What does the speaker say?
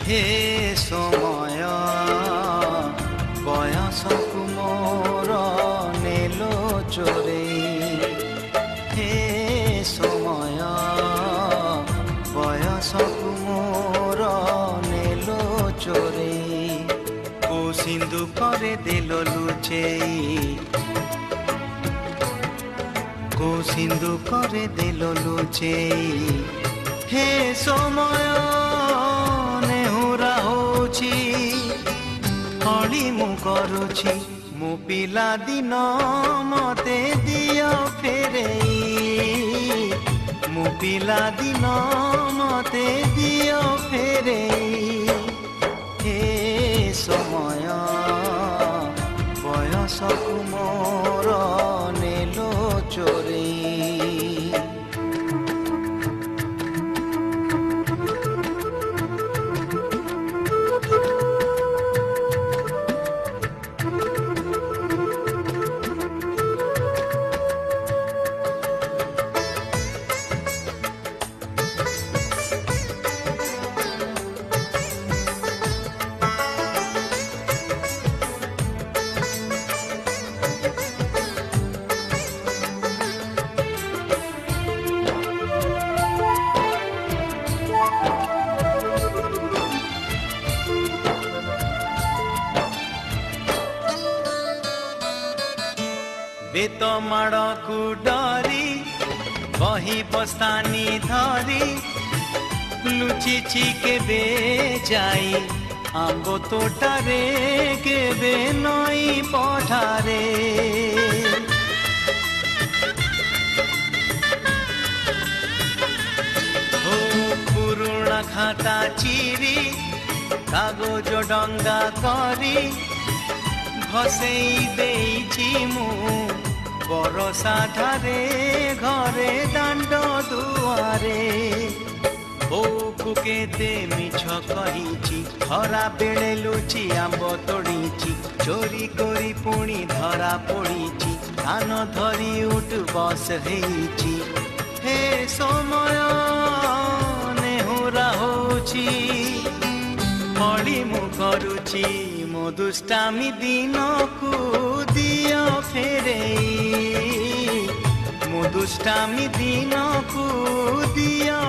हे समय बयसकु मोर नेलो चोरे हे समय बयसकु मोर नेलो चोरे को सिंधु करे देलो लुचेई को सिंधु करे देलो लुचेई हे समय नेहुरा होची हली मु करुची मु पिला दिन मते दियो फेरेई मु पिला दिन मते दियो फेरेई हे समय बयसकु मोर नेलो चोरे बेत माड़ को डरी बही बस्तानी धरी लुचिची केबे जाई आंबो तोटारे केबे नई पठारे ओ पुरुणा खाता चिरी कागज डंगा करी भसेई देइछि मु बरसा ठारे घरे दांड दुआरे ओ कुकेते मिछ कहिछि खरा बेले लुचि आंब तोड़ीछि चोरी करी पुणी धरा पड़ीछि कान धरी उठ बस हेइछि हे समय नेहुरा होछि हली मु करुछि मो दुष्टामी दिन को दियो फेरेई मो दुष्टामी दिन को दियो